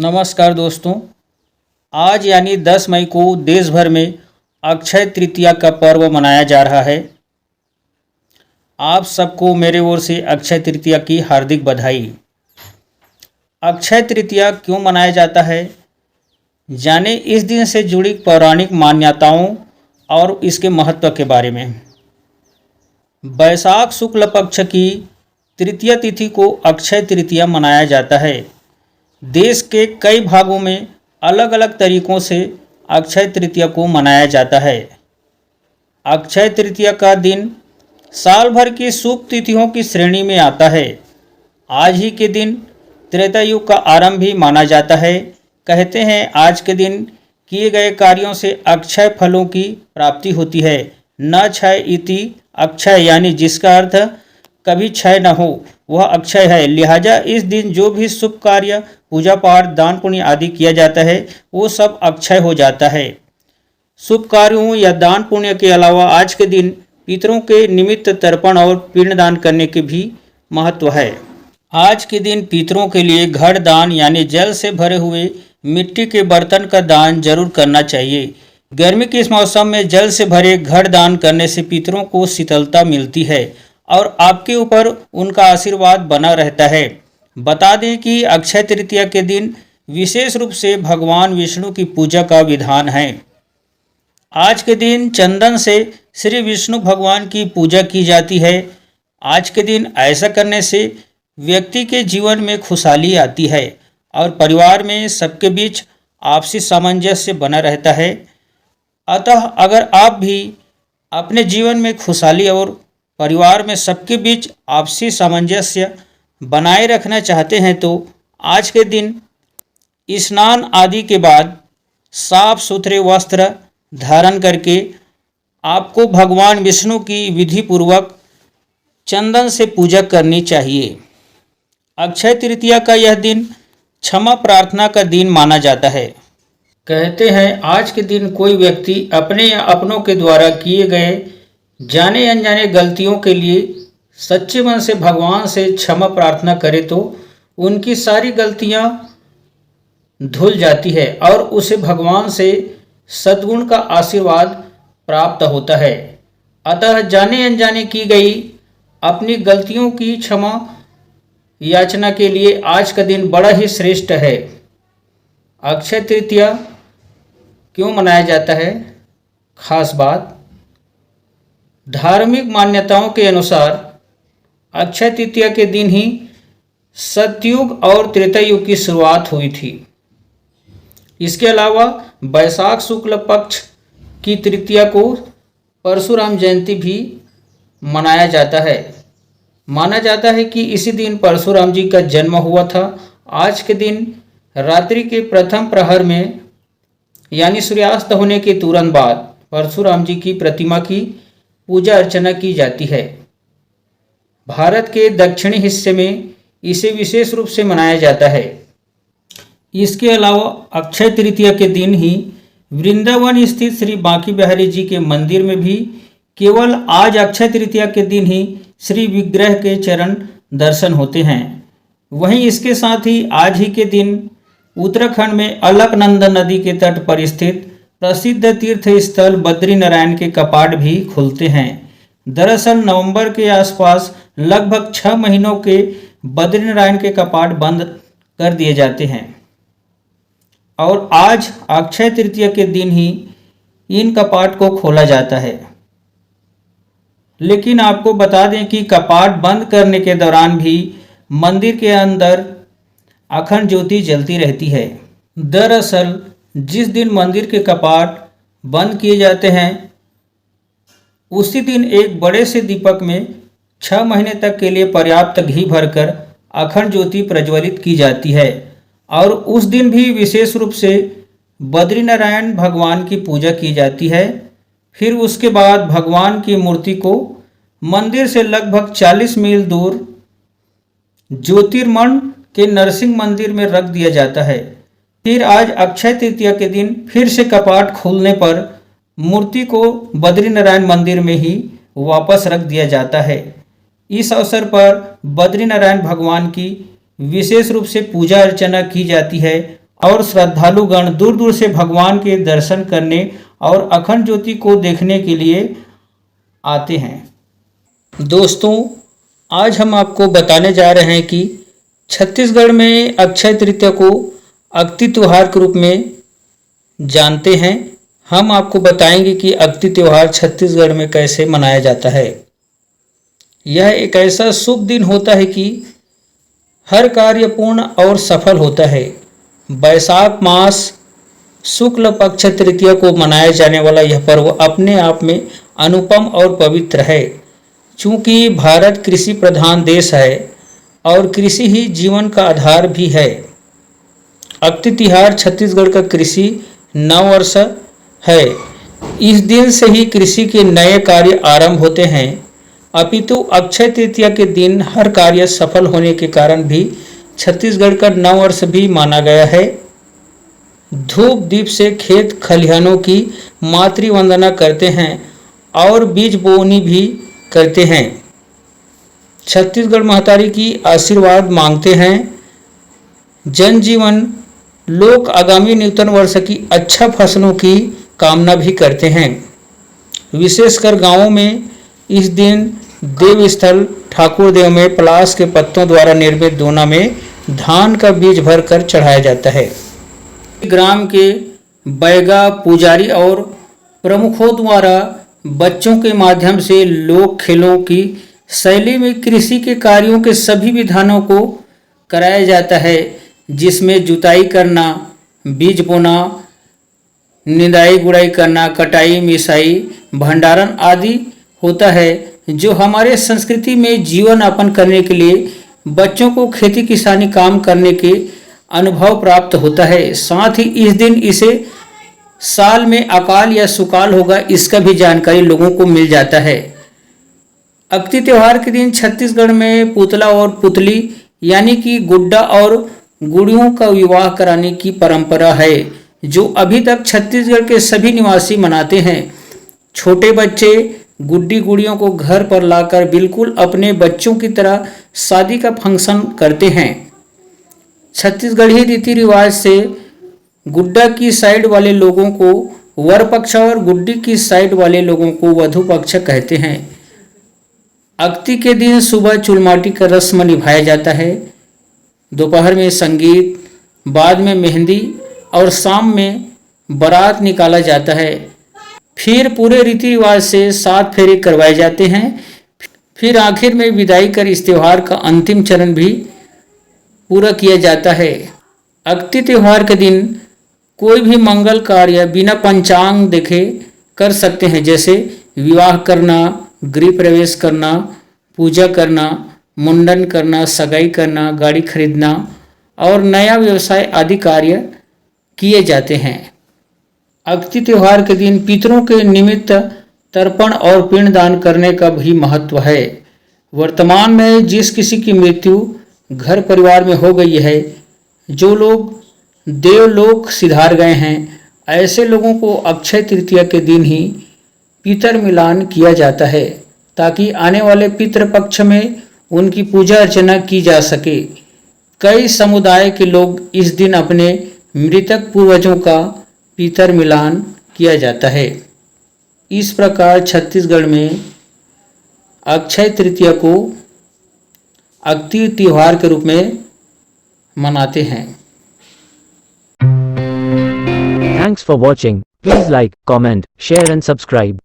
नमस्कार दोस्तों। आज यानी 10 मई को देश भर में अक्षय तृतीया का पर्व मनाया जा रहा है। आप सबको मेरे ओर से अक्षय तृतीया की हार्दिक बधाई। अक्षय तृतीया क्यों मनाया जाता है, जाने इस दिन से जुड़ी पौराणिक मान्यताओं और इसके महत्व के बारे में। वैशाख शुक्ल पक्ष की तृतीया तिथि को अक्षय तृतीया मनाया जाता है। देश के कई भागों में अलग अलग तरीकों से अक्षय तृतीया को मनाया जाता है। अक्षय तृतीया का दिन साल भर की शुभ तिथियों की श्रेणी में आता है। आज ही के दिन त्रेता युग का आरंभ भी माना जाता है। कहते हैं आज के दिन किए गए कार्यों से अक्षय फलों की प्राप्ति होती है। न क्षय इति अक्षय, यानी जिसका अर्थ कभी क्षय न हो वह अक्षय है। लिहाजा इस दिन जो भी शुभ कार्य, पूजा पाठ, दान पुण्य आदि किया जाता है वो सब अक्षय हो जाता है। शुभ कार्यों या दान पुण्य के अलावा आज के दिन पितरों के निमित्त तर्पण और पिंडदान करने के भी महत्व है। आज के दिन पितरों के लिए घड़ दान यानी जल से भरे हुए मिट्टी के बर्तन का दान जरूर करना चाहिए। गर्मी के इस मौसम में जल से भरे घड़ दान करने से पितरों को शीतलता मिलती है और आपके ऊपर उनका आशीर्वाद बना रहता है। बता दें कि अक्षय तृतीया के दिन विशेष रूप से भगवान विष्णु की पूजा का विधान है। आज के दिन चंदन से श्री विष्णु भगवान की पूजा की जाती है। आज के दिन ऐसा करने से व्यक्ति के जीवन में खुशहाली आती है और परिवार में सबके बीच आपसी सामंजस्य बना रहता है। अतः अगर आप भी अपने जीवन में खुशहाली और परिवार में सबके बीच आपसी सामंजस्य बनाए रखना चाहते हैं तो आज के दिन स्नान आदि के बाद साफ सुथरे वस्त्र धारण करके आपको भगवान विष्णु की विधि पूर्वक चंदन से पूजा करनी चाहिए। अक्षय तृतीया का यह दिन क्षमा प्रार्थना का दिन माना जाता है। कहते हैं आज के दिन कोई व्यक्ति अपने या अपनों के द्वारा किए गए जाने अनजाने गलतियों के लिए सच्चे मन से भगवान से क्षमा प्रार्थना करे तो उनकी सारी गलतियां धुल जाती है और उसे भगवान से सद्गुण का आशीर्वाद प्राप्त होता है। अतः जाने अनजाने की गई अपनी गलतियों की क्षमा याचना के लिए आज का दिन बड़ा ही श्रेष्ठ है। अक्षय तृतीया क्यों मनाया जाता है? खास बात, धार्मिक मान्यताओं के अनुसार अक्षय तृतीया के दिन ही सतयुग और त्रेता युग की शुरुआत हुई थी। इसके अलावा वैशाख शुक्ल पक्ष की तृतीया को परशुराम जयंती भी मनाया जाता है। माना जाता है कि इसी दिन परशुराम जी का जन्म हुआ था। आज के दिन रात्रि के प्रथम प्रहर में यानी सूर्यास्त होने के तुरंत बाद परशुराम जी की प्रतिमा की पूजा अर्चना की जाती है। भारत के दक्षिणी हिस्से में इसे विशेष रूप से मनाया जाता है। इसके अलावा अक्षय तृतीया के दिन ही वृंदावन स्थित श्री बांके बिहारी जी के मंदिर में भी केवल आज अक्षय तृतीया के दिन ही श्री विग्रह के चरण दर्शन होते हैं। वहीं इसके साथ ही आज ही के दिन उत्तराखंड में अलकनंदा नदी के तट पर स्थित प्रसिद्ध तीर्थ स्थल बद्रीनारायण के कपाट भी खुलते हैं। दरअसल नवंबर के आसपास लगभग 6 महीनों के बद्रीनारायण के कपाट बंद कर दिए जाते हैं और आज अक्षय तृतीया के दिन ही इन कपाट को खोला जाता है। लेकिन आपको बता दें कि कपाट बंद करने के दौरान भी मंदिर के अंदर अखंड ज्योति जलती रहती है। दरअसल जिस दिन मंदिर के कपाट बंद किए जाते हैं उसी दिन एक बड़े से दीपक में 6 महीने तक के लिए पर्याप्त घी भरकर अखंड ज्योति प्रज्वलित की जाती है और उस दिन भी विशेष रूप से बद्रीनारायण भगवान की पूजा की जाती है। फिर उसके बाद भगवान की मूर्ति को मंदिर से लगभग 40 मील दूर ज्योतिर्मठ के नरसिंह मंदिर में रख दिया जाता है। फिर आज अक्षय तृतीया के दिन फिर से कपाट खुलने पर मूर्ति को बद्रीनारायण मंदिर में ही वापस रख दिया जाता है। इस अवसर पर बद्रीनारायण भगवान की विशेष रूप से पूजा अर्चना की जाती है और श्रद्धालुगण दूर दूर से भगवान के दर्शन करने और अखंड ज्योति को देखने के लिए आते हैं। दोस्तों, आज हम आपको बताने जा रहे हैं कि छत्तीसगढ़ में अक्षय तृतीया को अक्ति त्यौहार के रूप में जानते हैं। हम आपको बताएंगे कि अक्ति त्यौहार छत्तीसगढ़ में कैसे मनाया जाता है। यह एक ऐसा शुभ दिन होता है कि हर कार्य पूर्ण और सफल होता है। वैशाख मास शुक्ल पक्ष तृतीया को मनाया जाने वाला यह पर्व अपने आप में अनुपम और पवित्र है। चूँकि भारत कृषि प्रधान देश है और कृषि ही जीवन का आधार भी है। अक्ति तिहार छत्तीसगढ़ का कृषि नववर्ष है। इस दिन से ही कृषि के नए कार्य आरंभ होते हैं। अपितु अक्षय तृतीया के दिन हर कार्य सफल होने के कारण भी छत्तीसगढ़ का नववर्ष भी माना गया है। धूप दीप से खेत खलिहानों की मातृ वंदना करते हैं और बीज बोनी भी करते हैं। छत्तीसगढ़ महतारी की आशीर्वाद मांगते हैं। जनजीवन लोग आगामी नूतन वर्ष की अच्छा फसलों की कामना भी करते हैं। विशेषकर गांवों में इस दिन देव स्थल ठाकुर देव में पलाश के पत्तों द्वारा निर्मित दोना में धान का बीज भरकर चढ़ाया जाता है। ग्राम के बैगा पुजारी और प्रमुखों द्वारा बच्चों के माध्यम से लोक खेलों की शैली में कृषि के कार्यों के सभी विधानों को कराया जाता है, जिसमें जुताई करना, बीज बोना, निंदाई गुड़ाई करना, कटाई मिसाई, भंडारण आदि होता है, जो हमारे संस्कृति में जीवन यापन करने के लिए बच्चों को खेती किसानी काम करने के अनुभव प्राप्त होता है। साथ ही इस दिन इसे साल में अकाल या सुकाल होगा, इसका भी जानकारी लोगों को मिल जाता है। अक्ति त्यौहार के दिन छत्तीसगढ़ में पुतला और पुतली यानी कि गुड्डा और गुड़ियों का विवाह कराने की परंपरा है, जो अभी तक छत्तीसगढ़ के सभी निवासी मनाते हैं। छोटे बच्चे गुड्डी गुड़ियों को घर पर लाकर बिल्कुल अपने बच्चों की तरह शादी का फंक्शन करते हैं। छत्तीसगढ़ी रीति रिवाज से गुड्डा की साइड वाले लोगों को वर पक्ष और गुड्डी की साइड वाले लोगों को वधु पक्ष कहते हैं। अक्ति के दिन सुबह चुलमाटी का रस्म निभाया जाता है। दोपहर में संगीत, बाद में मेहंदी और शाम में बारात निकाला जाता है। फिर पूरे रीति रिवाज से 7 फेरे करवाए जाते हैं। फिर आखिर में विदाई कर इस त्यौहार का अंतिम चरण भी पूरा किया जाता है। अक्ति त्यौहार के दिन कोई भी मंगल कार्य बिना पंचांग देखे कर सकते हैं, जैसे विवाह करना, गृह प्रवेश करना, पूजा करना, मुंडन करना, सगाई करना, गाड़ी खरीदना और नया व्यवसाय आदि कार्य किए जाते हैं। अक्ति त्यौहार के दिन पितरों के निमित्त तर्पण और पिंडदान करने का भी महत्व है। वर्तमान में जिस किसी की मृत्यु घर परिवार में हो गई है, जो लोग देवलोक सिधार गए हैं, ऐसे लोगों को अक्षय तृतीया के दिन ही पितर मिलान किया जाता है, ताकि आने वाले पितृपक्ष में उनकी पूजा अर्चना की जा सके। कई समुदाय के लोग इस दिन अपने मृतक पूर्वजों का पितर मिलान किया जाता है। इस प्रकार छत्तीसगढ़ में अक्षय तृतीया को अक्ति त्यौहार के रूप में मनाते हैं। Thanks for watching. Please like, comment, share and subscribe.